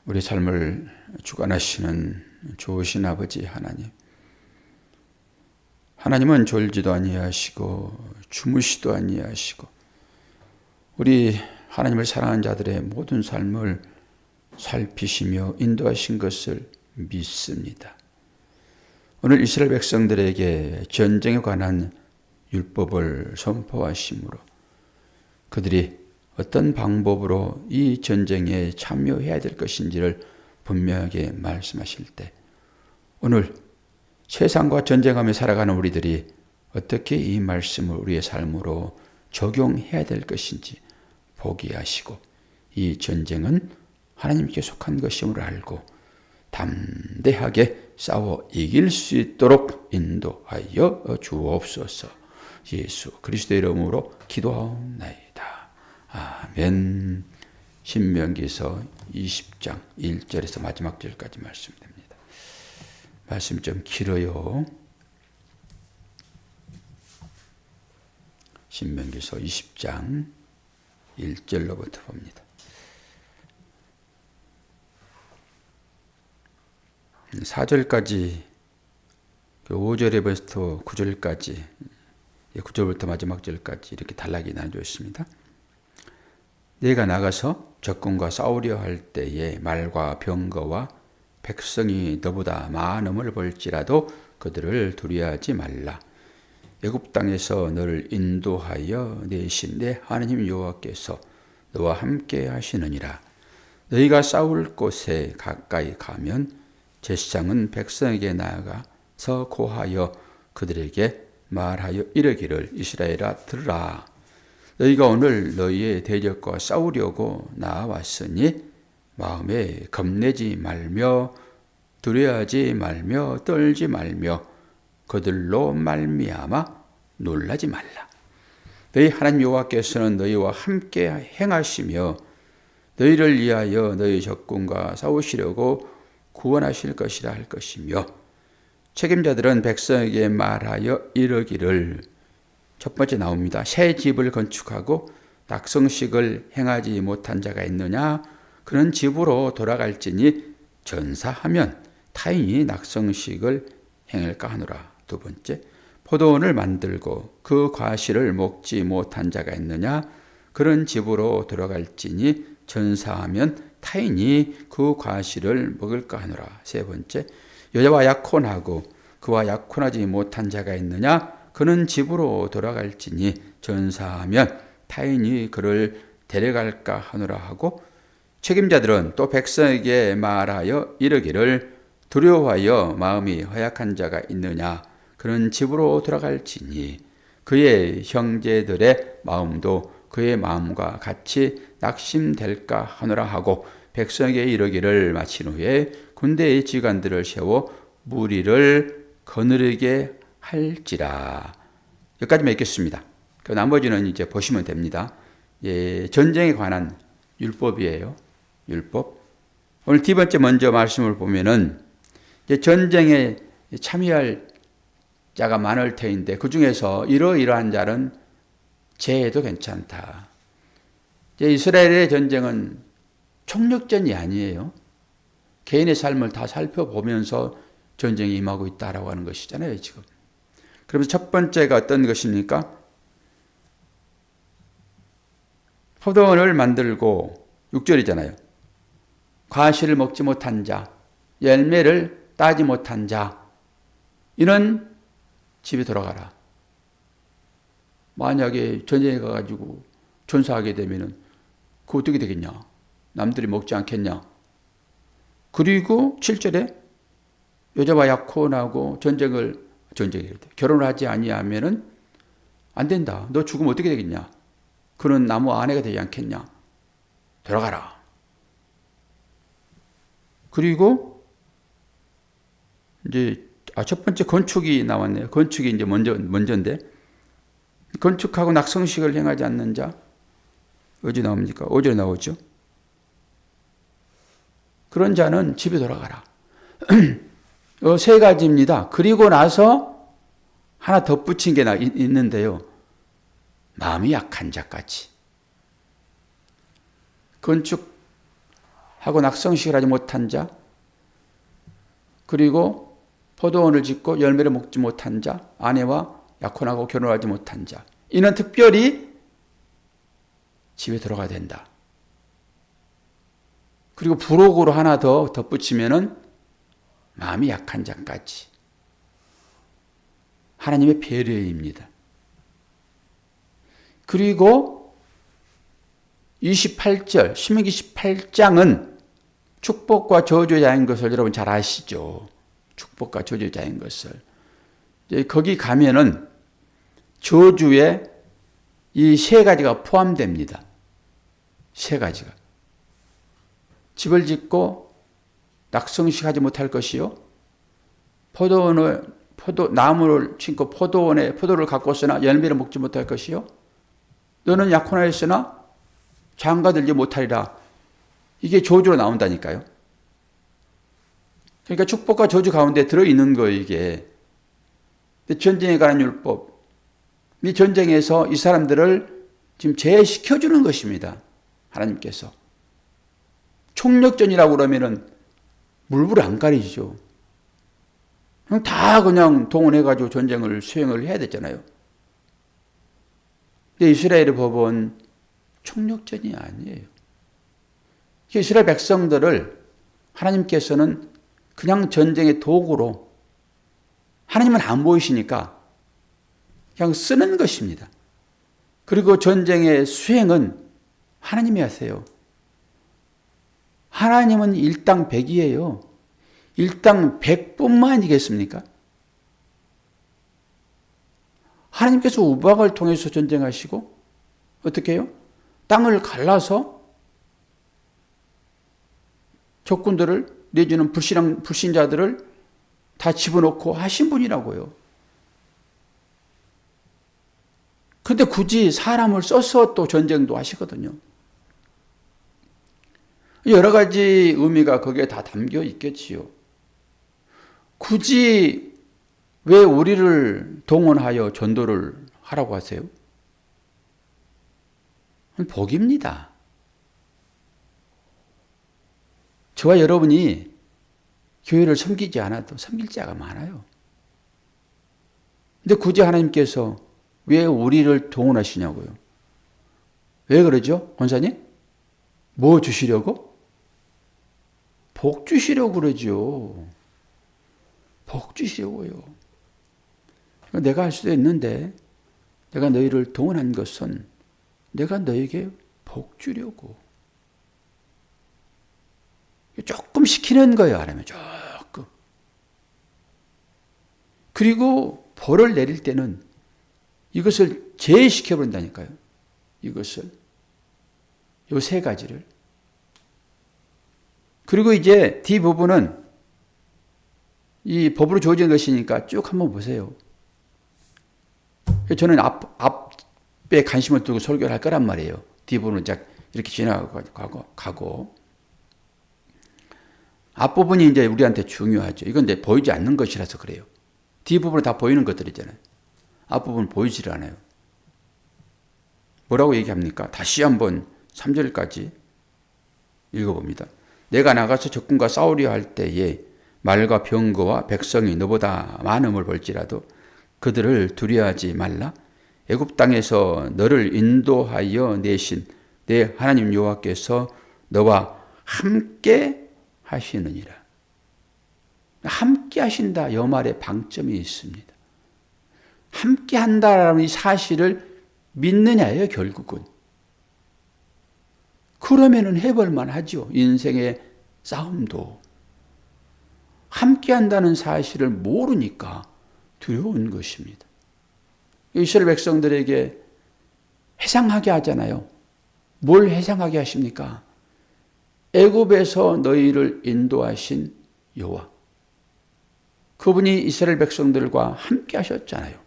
우리 삶을 주관하시는 좋으신 아버지 하나님, 하나님은 졸지도 아니하시고 주무시도 아니하시고 우리 하나님을 사랑하는 자들의 모든 삶을 살피시며 인도하신 것을 믿습니다. 오늘 이스라엘 백성들에게 전쟁에 관한 율법을 선포하심으로 그들이 어떤 방법으로 이 전쟁에 참여해야 될 것인지를 분명하게 말씀하실 때, 오늘 세상과 전쟁하며 살아가는 우리들이 어떻게 이 말씀을 우리의 삶으로 적용해야 될 것인지 보게 하시고, 이 전쟁은 하나님께 속한 것임을 알고 담대하게 싸워 이길 수 있도록 인도하여 주옵소서. 예수 그리스도의 이름으로 기도하옵나이다. 아멘. 신명기서 20장 1절에서 마지막 절까지 말씀됩니다. 말씀이 좀 길어요. 신명기서 20장 1절로부터 봅니다. 4절까지 5절에부터 9절까지 9절부터 마지막 절까지 이렇게 단락이 나눠져 있습니다. 내가 나가서 적군과 싸우려 할 때에 말과 병거와 백성이 너보다 많음을 볼지라도 그들을 두려워하지 말라. 애굽 땅에서 너를 인도하여 내신 내 하나님 여호와께서 너와 함께 하시느니라. 너희가 싸울 곳에 가까이 가면 제사장은 백성에게 나아가서 고하여 그들에게 말하여 이르기를 이스라엘아 들으라. 너희가 오늘 너희의 대적과 싸우려고 나왔으니 마음에 겁내지 말며 두려워하지 말며 떨지 말며 그들로 말미암아 놀라지 말라. 너희 하나님 여호와께서는 너희와 함께 행하시며 너희를 위하여 너희 적군과 싸우시려고 구원하실 것이라 할 것이며, 책임자들은 백성에게 말하여 이르기를, 첫 번째 나옵니다. 새 집을 건축하고 낙성식을 행하지 못한 자가 있느냐? 그는 집으로 돌아갈지니 전사하면 타인이 낙성식을 행할까 하노라. 두 번째, 포도원을 만들고 그 과실을 먹지 못한 자가 있느냐? 그런 집으로 돌아갈지니 전사하면 타인이 그 과실을 먹을까 하노라. 세 번째, 여자와 약혼하고 그와 약혼하지 못한 자가 있느냐? 그는 집으로 돌아갈지니 전사하면 타인이 그를 데려갈까 하노라 하고, 책임자들은 또 백성에게 말하여 이르기를 두려워하여 마음이 허약한 자가 있느냐? 그는 집으로 돌아갈지니 그의 형제들의 마음도 그의 마음과 같이 낙심될까 하노라 하고, 백성에게 이르기를 마친 후에 군대의 지관들을 세워 무리를 거느리게 할지라. 여기까지만 읽겠습니다. 그 나머지는 이제 보시면 됩니다. 전쟁에 관한 율법이에요. 율법. 오늘 두 번째 먼저 말씀을 보면은 전쟁에 참여할 자가 많을 터인데 그 중에서 이러이러한 자는 제해도 괜찮다. 이스라엘의 전쟁은 총력전이 아니에요. 개인의 삶을 다 살펴보면서 전쟁이 임하고 있다라고 하는 것이잖아요, 지금. 그러면서 첫 번째가 어떤 것입니까? 포도원을 만들고 6절이잖아요. 과실을 먹지 못한 자, 열매를 따지 못한 자, 이는 집에 돌아가라. 만약에 전쟁에 가가지고 전사하게 되면은 그거 어떻게 되겠냐? 남들이 먹지 않겠냐? 그리고 7절에 여자와 약혼하고 결혼을 하지 아니하면은 안 된다. 너 죽으면 어떻게 되겠냐? 그는 나무 아내가 되지 않겠냐? 돌아가라. 그리고 이제 첫 번째 건축이 나왔네요. 건축이 이제 먼저인데, 건축하고 낙성식을 행하지 않는 자 어디 나옵니까? 5절에 나오죠. 그런 자는 집에 돌아가라. 세 가지입니다. 그리고 나서 하나 덧붙인 게 있는데요. 마음이 약한 자까지. 건축하고 하고 낙성식을 하지 못한 자, 그리고 포도원을 짓고 열매를 먹지 못한 자, 아내와 약혼하고 결혼하지 못한 자, 이는 특별히 집에 들어가야 된다. 그리고 부록으로 하나 더 덧붙이면은 마음이 약한 자까지. 하나님의 배려입니다. 그리고 28절, 신명기 18장은 축복과 저주자인 것을 여러분 잘 아시죠? 축복과 저주자인 것을. 거기 가면은 저주에 이 세 가지가 포함됩니다. 세 가지가. 집을 짓고 낙성식 하지 못할 것이요. 나무를 심고 포도원에 포도를 가꿨으나 열매를 먹지 못할 것이요. 너는 약혼하였으나 장가들지 못하리라. 이게 저주로 나온다니까요. 그러니까 축복과 저주 가운데 들어있는 거예요, 이게. 전쟁에 관한 율법. 이 전쟁에서 이 사람들을 지금 제시켜주는 것입니다. 하나님께서. 총력전이라고 그러면은 물불 안 가리죠. 그냥 동원해가지고 전쟁을 수행을 해야 되잖아요. 근데 이스라엘의 법은 총력전이 아니에요. 이스라엘 백성들을 하나님께서는 그냥 전쟁의 도구로, 하나님은 안 보이시니까 그냥 쓰는 것입니다. 그리고 전쟁의 수행은 하나님이 하세요. 하나님은 일당백이에요. 일당백뿐만이겠습니까? 하나님께서 우박을 통해서 전쟁하시고 어떻게 해요? 땅을 갈라서 적군들을 내지는 불신자들을 다 집어넣고 하신 분이라고요. 근데 굳이 사람을 써서 또 전쟁도 하시거든요. 여러 가지 의미가 거기에 다 담겨 있겠지요. 굳이 왜 우리를 동원하여 전도를 하라고 하세요? 복입니다. 저와 여러분이 교회를 섬기지 않아도 섬길 자가 많아요. 근데 굳이 하나님께서 왜 우리를 동원하시냐고요? 왜 그러죠? 권사님? 뭐 주시려고? 복 주시려고 그러죠. 복 주시려고요. 내가 할 수도 있는데 내가 너희를 동원한 것은 내가 너에게 복 주려고. 조금 시키는 거예요. 하나님 조금. 그리고 벌을 내릴 때는 이것을 제시켜버린다니까요. 이것을. 요 세 가지를. 그리고 이제 뒷부분은 이 법으로 주어진 것이니까 쭉 한번 보세요. 저는 앞에 관심을 두고 설교를 할 거란 말이에요. 뒷부분은 이렇게 지나가고. 앞부분이 이제 우리한테 중요하죠. 이건 이제 보이지 않는 것이라서 그래요. 뒷부분은 다 보이는 것들이잖아요. 앞부분은 보이질 않아요. 뭐라고 얘기합니까? 다시 한번 3절까지 읽어봅니다. 내가 나가서 적군과 싸우려 할 때에 말과 병거와 백성이 너보다 많음을 볼지라도 그들을 두려워하지 말라. 애굽 땅에서 너를 인도하여 내신 내 하나님 여호와께서 너와 함께 하시느니라. 함께 하신다. 이 말에 방점이 있습니다. 함께 한다라는 이 사실을 믿느냐예요, 결국은. 그러면은 해볼만 하죠. 인생의 싸움도. 함께 한다는 사실을 모르니까 두려운 것입니다. 이스라엘 백성들에게 회상하게 하잖아요. 뭘 회상하게 하십니까? 애굽에서 너희를 인도하신 여호와. 그분이 이스라엘 백성들과 함께 하셨잖아요.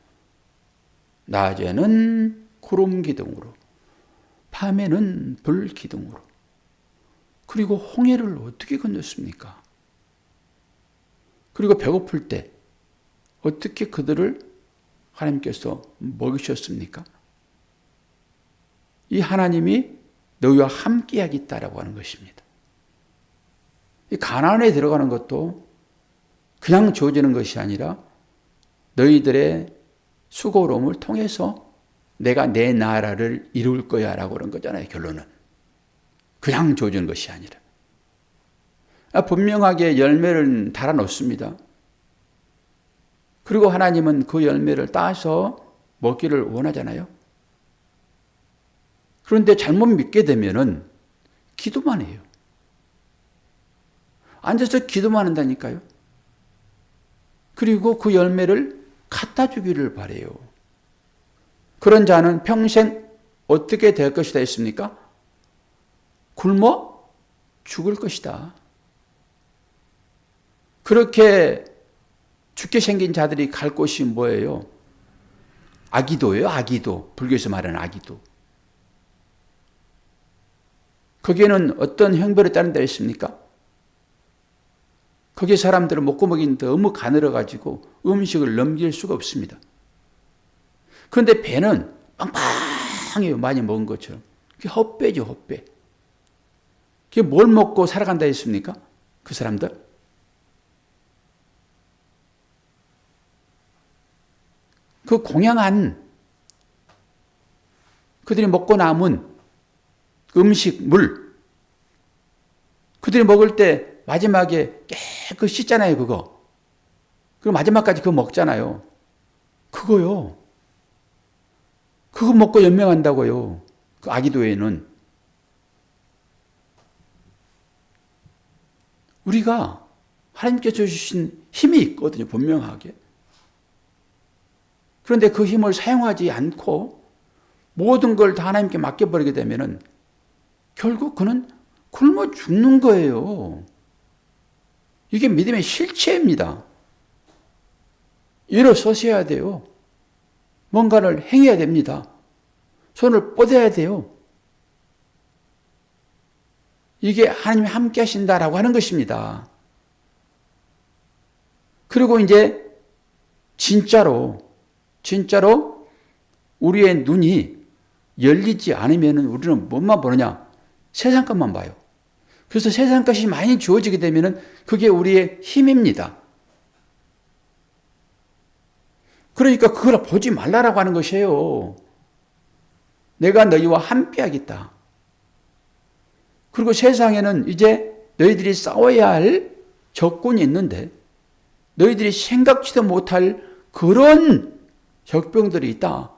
낮에는 구름 기둥으로, 밤에는 불 기둥으로. 그리고 홍해를 어떻게 건넜습니까? 그리고 배고플 때 어떻게 그들을 하나님께서 먹이셨습니까? 이 하나님이 너희와 함께 하겠다라고 하는 것입니다. 이 가나안에 들어가는 것도 그냥 주어지는 것이 아니라 너희들의 수고로움을 통해서 내가 내 나라를 이룰 거야 라고 그런 거잖아요. 결론은. 그냥 주어지는 것이 아니라. 분명하게 열매를 달아놓습니다. 그리고 하나님은 그 열매를 따서 먹기를 원하잖아요. 그런데 잘못 믿게 되면은 기도만 해요. 앉아서 기도만 한다니까요. 그리고 그 열매를 갖다 주기를 바라요. 그런 자는 평생 어떻게 될 것이다 했습니까? 굶어 죽을 것이다. 그렇게 죽게 생긴 자들이 갈 곳이 뭐예요? 아기도예요. 아기도. 불교에서 말하는 아기도. 거기에는 어떤 형벌에 따른다 했습니까? 거기 사람들은 목구멍이 너무 가늘어가지고 음식을 넘길 수가 없습니다. 그런데 배는 빵빵해요. 많이 먹은 것처럼. 그게 헛배죠, 헛배. 그게 뭘 먹고 살아간다 했습니까? 그 사람들? 그 공양한 그들이 먹고 남은 음식, 물. 그들이 먹을 때 마지막에 깨끗이 씻잖아요, 그거. 그리고 마지막까지 그거 먹잖아요. 그거요. 그거 먹고 연명한다고요. 그 아기도에는. 우리가 하나님께서 주신 힘이 있거든요, 분명하게. 그런데 그 힘을 사용하지 않고 모든 걸 다 하나님께 맡겨버리게 되면은 결국 그는 굶어 죽는 거예요. 이게 믿음의 실체입니다. 일어서셔야 돼요. 뭔가를 행해야 됩니다. 손을 뻗어야 돼요. 이게 하나님이 함께 하신다라고 하는 것입니다. 그리고 이제 진짜로 우리의 눈이 열리지 않으면 우리는 뭐만 보느냐? 세상 것만 봐요. 그래서 세상 것이 많이 주어지게 되면 그게 우리의 힘입니다. 그러니까 그걸 보지 말라라고 하는 것이에요. 내가 너희와 함께 하겠다. 그리고 세상에는 이제 너희들이 싸워야 할 적군이 있는데 너희들이 생각지도 못할 그런 적병들이 있다.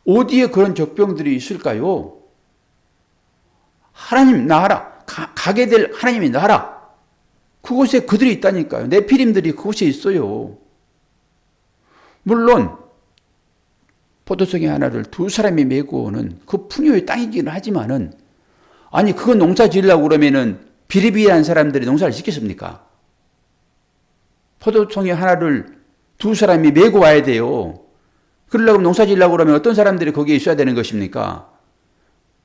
어디에 그런 적병들이 있을까요? 하나님 나라, 가게 될 하나님의 나라. 그곳에 그들이 있다니까요. 네피림들이 그곳에 있어요. 물론 포도송이 하나를 두 사람이 메고 오는 그 풍요의 땅이기는 하지만은 아니 그건 농사 지으려고 그러면은 비리비리한 사람들이 농사를 짓겠습니까? 포도송이 하나를 두 사람이 메고 와야 돼요. 그러려고 농사 지으려고 그러면 어떤 사람들이 거기에 있어야 되는 것입니까?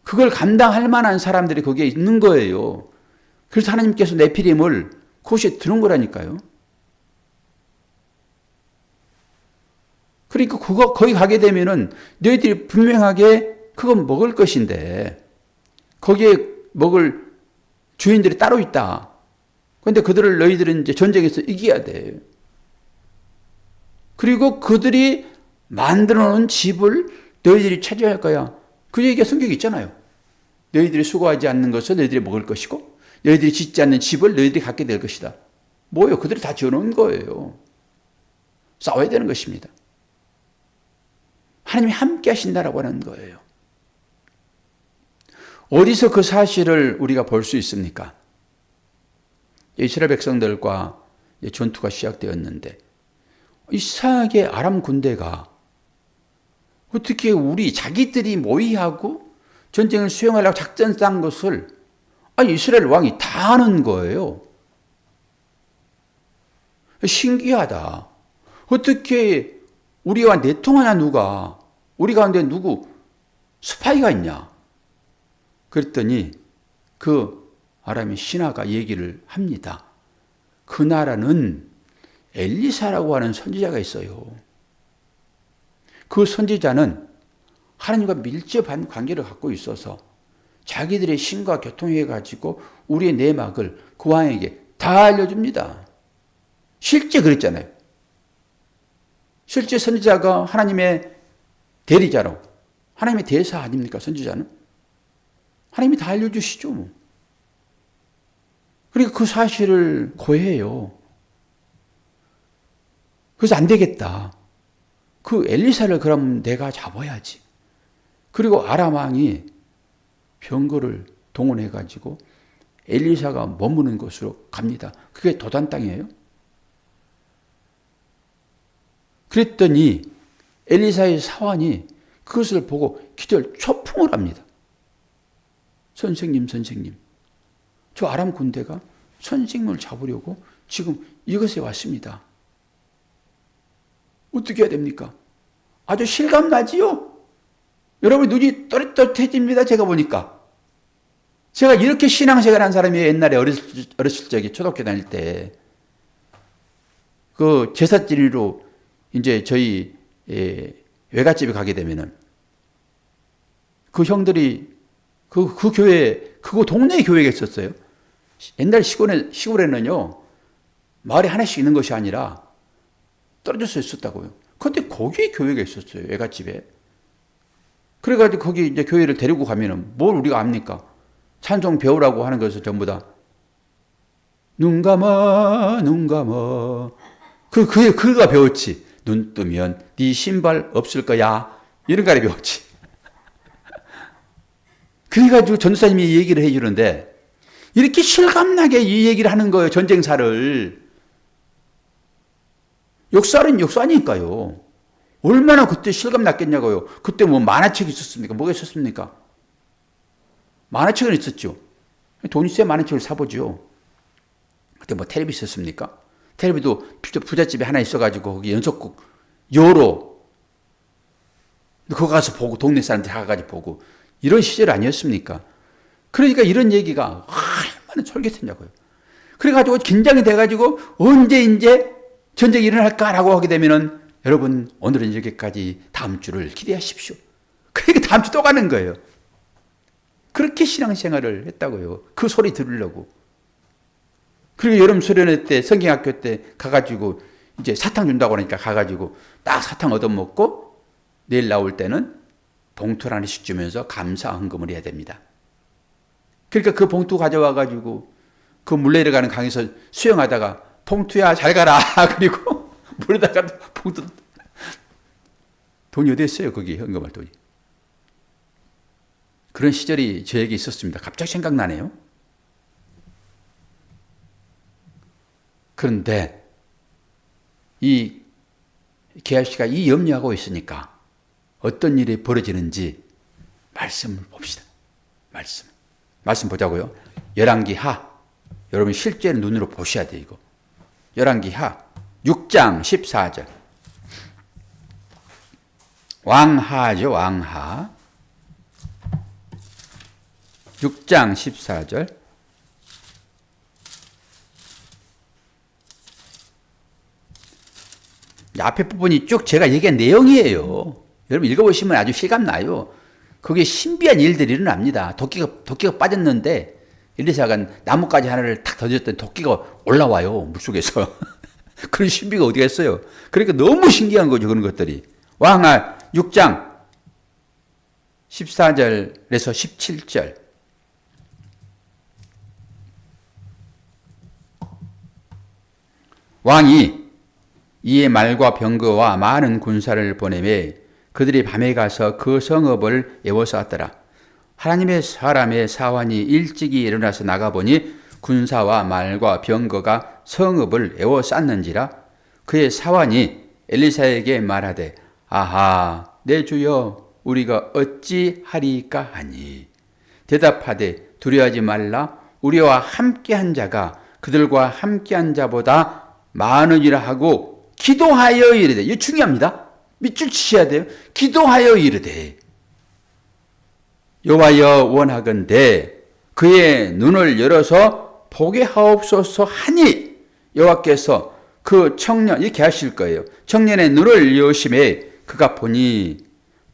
그걸 감당할 만한 사람들이 거기에 있는 거예요. 그래서 하나님께서 네피림을 그곳에 두는 거라니까요. 그러니까 거기 가게 되면은 너희들이 분명하게 그건 먹을 것인데 거기에 먹을 주인들이 따로 있다. 그런데 그들을 너희들은 이제 전쟁에서 이겨야 돼. 그리고 그들이 만들어 놓은 집을 너희들이 차지할 거야. 그 얘기가 성경에 있잖아요. 너희들이 수고하지 않는 것을 너희들이 먹을 것이고 너희들이 짓지 않는 집을 너희들이 갖게 될 것이다. 뭐예요? 그들이 다 지어놓은 거예요. 싸워야 되는 것입니다. 하나님이 함께 하신다라고 하는 거예요. 어디서 그 사실을 우리가 볼 수 있습니까? 이스라엘 백성들과 전투가 시작되었는데 이상하게 아람 군대가 어떻게 자기들이 모의하고 전쟁을 수행하려고 작전 짠 것을 이스라엘 왕이 다 아는 거예요. 신기하다. 어떻게 우리와 내통하냐 누가? 우리 가운데 누구 스파이가 있냐? 그랬더니 그 아람의 신하가 얘기를 합니다. 그 나라는 엘리사라고 하는 선지자가 있어요. 그 선지자는 하나님과 밀접한 관계를 갖고 있어서 자기들의 신과 교통해가지고 우리의 내막을 그 왕에게 다 알려줍니다. 실제 그랬잖아요. 실제 선지자가 하나님의 대리자로, 하나님의 대사 아닙니까? 선지자는 하나님이 다 알려주시죠. 뭐. 그러니까 그 사실을 고해요. 그래서 안 되겠다. 그 엘리사를 그럼 내가 잡아야지. 그리고 아람 왕이 병거를 동원해가지고 엘리사가 머무는 곳으로 갑니다. 그게 도단 땅이에요. 그랬더니 엘리사의 사환이 그것을 보고 기절 초풍을 합니다. 선생님, 저 아람 군대가 선생님을 잡으려고 지금 이것에 왔습니다. 어떻게 해야 됩니까? 아주 실감나지요? 여러분 눈이 또렷또렷해집니다. 제가 보니까. 제가 이렇게 신앙생활 한 사람이 옛날에 어렸을 적에 초등학교 다닐 때 그 제사지리로 이제 저희 외갓집에 가게 되면은 그 형들이 그 교회, 그거 동네 교회가 있었어요. 옛날 시골에는요, 마을에 하나씩 있는 것이 아니라 떨어져서 있었다고요. 그런데 거기에 교회가 있었어요, 외갓집에. 그래가지고 거기 이제 교회를 데리고 가면은 뭘 우리가 압니까? 찬송 배우라고 하는 것을 전부 다 눈 감아, 눈 감아. 그가 배웠지. 눈 뜨면 네 신발 없을 거야. 이런 거를 배웠지. 그래가지고 전도사님이 이 얘기를 해주는데 이렇게 실감나게 이 얘기를 하는 거예요. 전쟁사를. 역사는 역사니까요. 얼마나 그때 실감났겠냐고요. 그때 뭐 만화책이 있었습니까? 뭐가 있었습니까? 만화책은 있었죠. 돈 있어야 만화책을 사보죠. 그때 뭐 텔레비 있었습니까? 텔레비도 부잣집에 하나 있어가지고 거기 연속극 요로 그거 가서 보고 동네 사람들 가가지고 보고 이런 시절 아니었습니까? 그러니까 이런 얘기가 얼마나 솔깃했냐고요. 그래가지고 긴장이 돼가지고 언제 이제 전쟁이 일어날까라고 하게 되면은 여러분 오늘은 여기까지 다음 주를 기대하십시오. 그러니까 다음 주 또 가는 거예요. 그렇게 신앙생활을 했다고요. 그 소리 들으려고. 그리고 여름 수련회 때 성경학교 때 가가지고 이제 사탕 준다고 하니까 가가지고 딱 사탕 얻어먹고 내일 나올 때는 봉투를 하나씩 주면서 감사 헌금을 해야 됩니다. 그러니까 그 봉투 가져와가지고 그 물 내려가는 강에서 수영하다가 봉투야 잘 가라. 그리고 물에다가 봉투 돈이 어디 있어요? 거기 헌금할 돈이. 그런 시절이 저에게 있었습니다. 갑자기 생각나네요. 그런데 이 계하 씨가 이 염려하고 있으니까 어떤 일이 벌어지는지 말씀을 봅시다. 말씀 보자고요. 열왕기하. 여러분 실제 눈으로 보셔야 돼요. 이거. 열왕기하 6장 14절. 왕하죠. 왕하. 6장 14절. 앞에 부분이 쭉 제가 얘기한 내용이에요. 여러분 읽어보시면 아주 실감나요. 거기에 신비한 일들이 일어납니다. 도끼가 빠졌는데 엘리사가 나뭇가지 하나를 탁 던졌더니 도끼가 올라와요. 물속에서. 그런 신비가 어디가 있어요. 그러니까 너무 신기한 거죠. 그런 것들이. 왕하 6장 14절에서 17절. 왕이 이에 말과 병거와 많은 군사를 보내매 그들이 밤에 가서 그 성읍을 에워쌌더라. 하나님의 사람의 사환이 일찍이 일어나서 나가보니 군사와 말과 병거가 성읍을 에워쌌는지라. 그의 사환이 엘리사에게 말하되 아하 내 주여 우리가 어찌하리까 하니 대답하되 두려워하지 말라. 우리와 함께한 자가 그들과 함께한 자보다 많으리라 하고 기도하여 이르되. 이거 중요합니다. 밑줄 치셔야 돼요. 기도하여 이르되 여호와여 원하건대 그의 눈을 열어서 보게 하옵소서 하니 여호와께서 그 청년 이렇게 하실 거예요. 청년의 눈을 여심해 그가 보니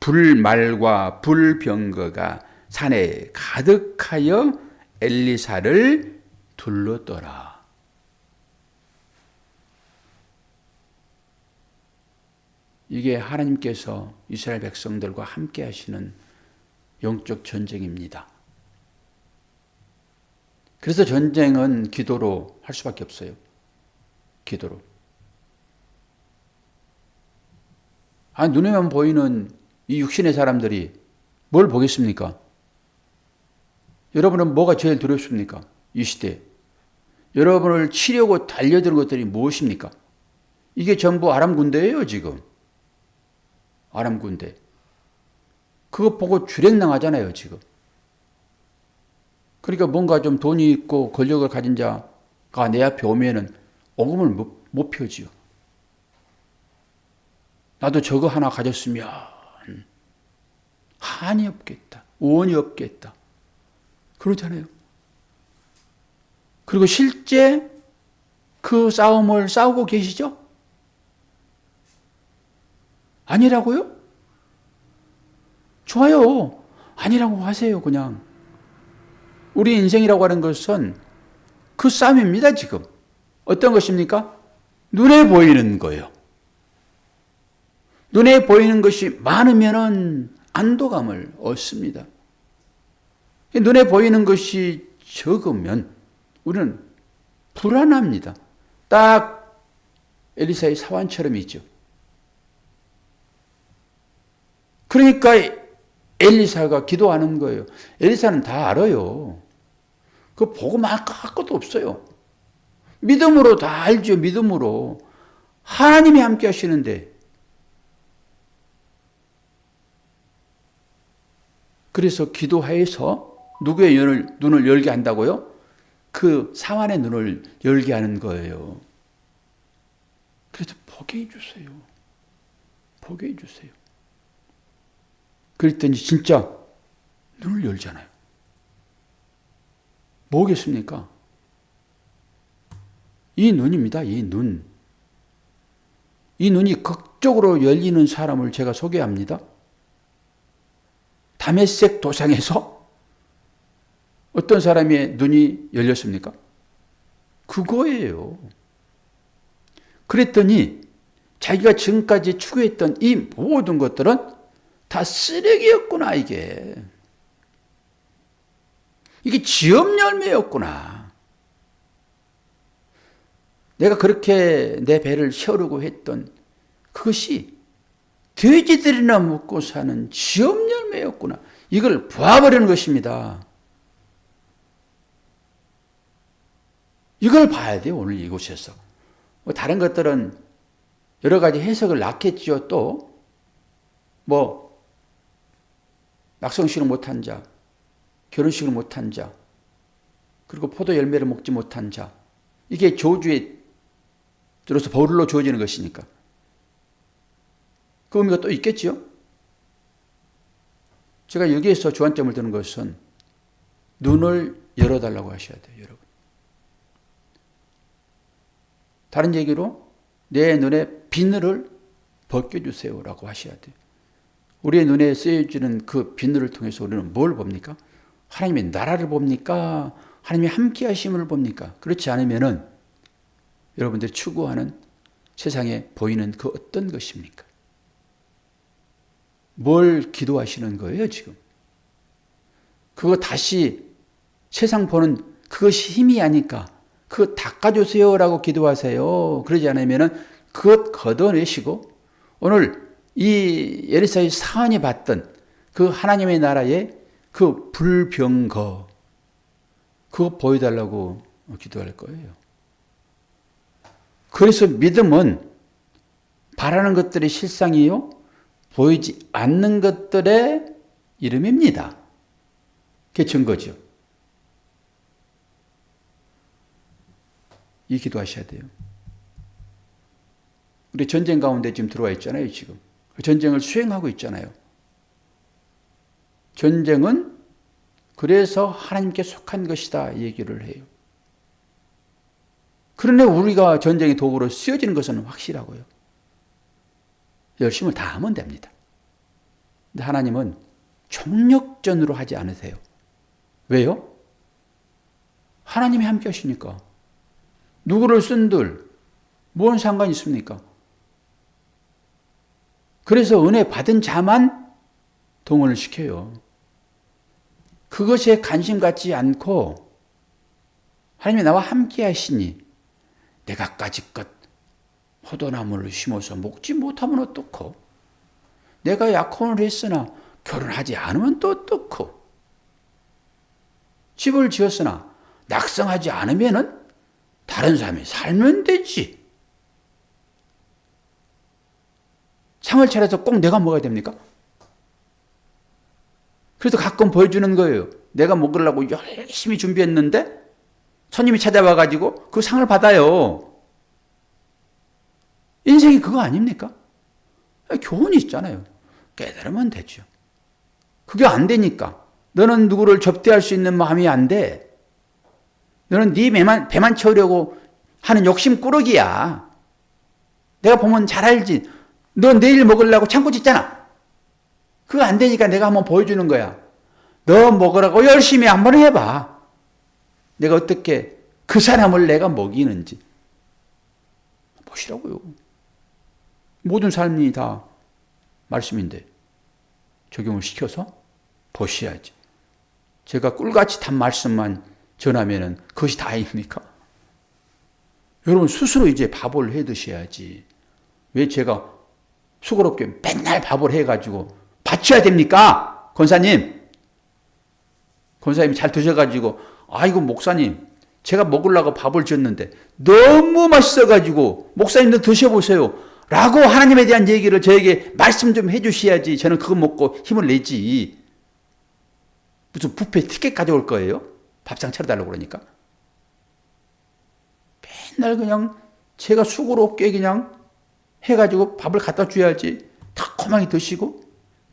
불말과 불병거가 산에 가득하여 엘리사를 둘렀더라. 이게 하나님께서 이스라엘 백성들과 함께 하시는 영적 전쟁입니다. 그래서 전쟁은 기도로 할 수밖에 없어요. 기도로. 눈에만 보이는 이 육신의 사람들이 뭘 보겠습니까? 여러분은 뭐가 제일 두렵습니까? 이 시대에. 여러분을 치려고 달려드는 것들이 무엇입니까? 이게 전부 아람 군대예요, 지금. 아람 군대. 그거 보고 주랭랑하잖아요, 지금. 그러니까 뭔가 좀 돈이 있고 권력을 가진 자가 내 앞에 오면은 엉금을 못 펴지요. 나도 저거 하나 가졌으면 한이 없겠다. 원이 없겠다. 그렇잖아요. 그리고 실제 그 싸움을 싸우고 계시죠? 아니라고요? 좋아요. 아니라고 하세요, 그냥. 우리 인생이라고 하는 것은 그 싸움입니다, 지금. 어떤 것입니까? 눈에 보이는 거예요. 눈에 보이는 것이 많으면은 안도감을 얻습니다. 눈에 보이는 것이 적으면 우리는 불안합니다. 딱 엘리사의 사환처럼이죠. 그러니까 엘리사가 기도하는 거예요. 엘리사는 다 알아요. 그거 보고 말 것도 없어요. 믿음으로 다 알죠. 믿음으로. 하나님이 함께 하시는데. 그래서 기도해서 누구의 눈을 열게 한다고요? 그 사환의 눈을 열게 하는 거예요. 그래서 보게 해주세요. 보게 해주세요. 그랬더니 진짜 눈을 열잖아요. 뭐겠습니까? 이 눈입니다. 이 눈. 이 눈이 극적으로 열리는 사람을 제가 소개합니다. 다메섹 도상에서 어떤 사람의 눈이 열렸습니까? 그거예요. 그랬더니 자기가 지금까지 추구했던 이 모든 것들은 다 쓰레기였구나, 이게. 이게 지업 열매였구나. 내가 그렇게 내 배를 채우려고 했던 그것이 돼지들이나 먹고 사는 지업 열매였구나. 이걸 봐버리는 것입니다. 이걸 봐야 돼요, 오늘 이곳에서. 다른 것들은 여러 가지 해석을 낳겠지요, 또. 낙성식을 못한 자, 결혼식을 못한 자, 그리고 포도 열매를 먹지 못한 자. 이게 저주에 들어서 벌로 주어지는 것이니까. 그 의미가 또 있겠지요? 제가 여기에서 주안점을 두는 것은 눈을 열어달라고 하셔야 돼요, 여러분. 다른 얘기로 내 눈에 비늘을 벗겨주세요라고 하셔야 돼요. 우리의 눈에 쓰여지는 그 비늘을 통해서 우리는 뭘 봅니까? 하나님의 나라를 봅니까? 하나님의 함께 하심을 봅니까? 그렇지 않으면은 여러분들이 추구하는 세상에 보이는 그 어떤 것입니까? 뭘 기도하시는 거예요, 지금? 그거 다시 세상 보는 그것이 힘이 아니까 그거 닦아주세요라고 기도하세요. 그러지 않으면은 그것 걷어내시고 오늘 이 엘리사의 사환이 봤던 그 하나님의 나라의 그 불병거 그거 보여달라고 기도할 거예요. 그래서 믿음은 바라는 것들이 실상이요 보이지 않는 것들의 이름입니다. 그게 증거죠. 이 기도하셔야 돼요. 우리 전쟁 가운데 지금 들어와 있잖아요, 지금. 전쟁을 수행하고 있잖아요. 전쟁은 그래서 하나님께 속한 것이다 얘기를 해요. 그러나 우리가 전쟁의 도구로 쓰여지는 것은 확실하고요. 열심을 다하면 됩니다. 근데 하나님은 총력전으로 하지 않으세요. 왜요? 하나님이 함께 하시니까. 누구를 쓴들 뭔 상관이 있습니까? 그래서 은혜 받은 자만 동원을 시켜요. 그것에 관심 갖지 않고 하나님이 나와 함께 하시니 내가 까짓것 포도나무를 심어서 먹지 못하면 어떻고, 내가 약혼을 했으나 결혼하지 않으면 또 어떻고, 집을 지었으나 낙성하지 않으면 다른 사람이 살면 되지. 상을 차려서 꼭 내가 먹어야 됩니까? 그래서 가끔 보여주는 거예요. 내가 먹으려고 열심히 준비했는데 손님이 찾아와가지고 그 상을 받아요. 인생이 그거 아닙니까? 교훈이 있잖아요. 깨달으면 되죠. 그게 안 되니까 너는 누구를 접대할 수 있는 마음이 안 돼. 너는 네 배만 채우려고 하는 욕심 꾸러기야. 내가 보면 잘 알지. 너 내일 먹으려고 창고 짓잖아. 그거 안 되니까 내가 한번 보여주는 거야. 너 먹으라고 열심히 한번 해봐. 내가 어떻게 그 사람을 내가 먹이는지 보시라고요. 모든 삶이 다 말씀인데 적용을 시켜서 보셔야지. 제가 꿀같이 단 말씀만 전하면은 그것이 다입니까? 여러분 스스로 이제 밥을 해 드셔야지. 왜 제가 수고롭게 맨날 밥을 해가지고 바쳐야 됩니까? 권사님 잘 드셔가지고, 아이고 목사님 제가 먹으려고 밥을 줬는데 너무 맛있어가지고 목사님도 드셔보세요 라고 하나님에 대한 얘기를 저에게 말씀 좀 해주셔야지. 저는 그거 먹고 힘을 내지. 무슨 뷔페 티켓 가져올 거예요? 밥상 차려달라고 그러니까. 맨날 그냥 제가 수고롭게 그냥 해가지고 밥을 갖다 줘야지. 달콤하게 드시고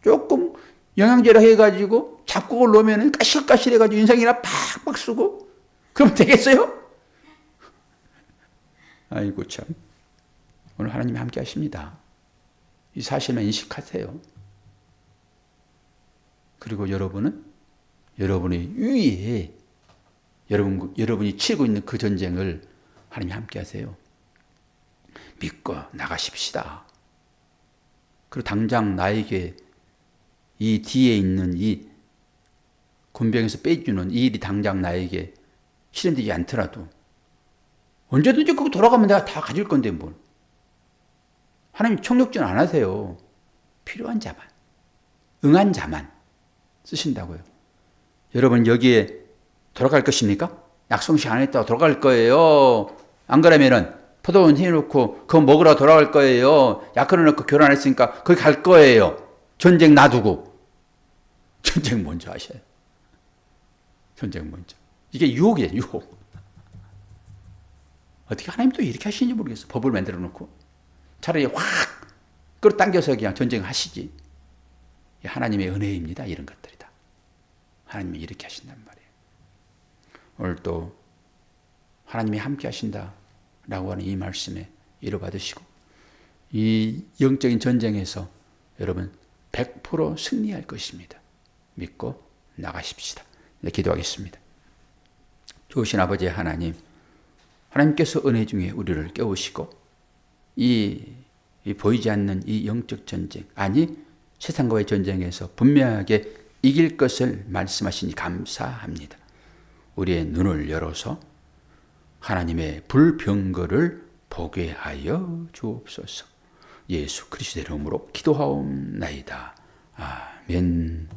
조금 영양제로 해가지고 잡곡을 넣으면 까실까실해가지고 인상이나 팍팍 쓰고 그러면 되겠어요? 아이고 참. 오늘 하나님이 함께 하십니다. 이 사실만 인식하세요. 그리고 여러분은 여러분의 위에 여러분이 치고 있는 그 전쟁을 하나님이 함께 하세요. 믿고 나가십시다. 그리고 당장 나에게 이 뒤에 있는 이 군병에서 빼주는 이 일이 당장 나에게 실현되지 않더라도 언제든지 그거 돌아가면 내가 다 가질 건데 뭘. 하나님 총력전 안 하세요. 필요한 자만, 응한 자만 쓰신다고요. 여러분 여기에 돌아갈 것입니까? 약속식 안 했다고 돌아갈 거예요. 안 그러면은 포도원 해놓고 그거 먹으러 돌아갈 거예요. 약혼을 놓고 결혼 안 했으니까 거기 갈 거예요. 전쟁 놔두고. 전쟁 먼저 하셔요. 전쟁 먼저. 이게 유혹이에요. 유혹. 어떻게 하나님도 이렇게 하시는지 모르겠어. 법을 만들어 놓고 차라리 확 끌어당겨서 그냥 전쟁하시지. 하나님의 은혜입니다. 이런 것들이다. 하나님이 이렇게 하신단 말이에요. 오늘 또 하나님이 함께 하신다라고 하는 이 말씀에 이뤄받으시고 이 영적인 전쟁에서 여러분 100% 승리할 것입니다. 믿고 나가십시다. 네, 기도하겠습니다. 좋으신 아버지 하나님, 하나님께서 은혜 중에 우리를 깨우시고 이 보이지 않는 이 영적 전쟁, 아니 세상과의 전쟁에서 분명하게 이길 것을 말씀하시니 감사합니다. 우리의 눈을 열어서 하나님의 불병거를 보게 하여 주옵소서. 예수 그리스도의 이름으로 기도하옵나이다. 아멘.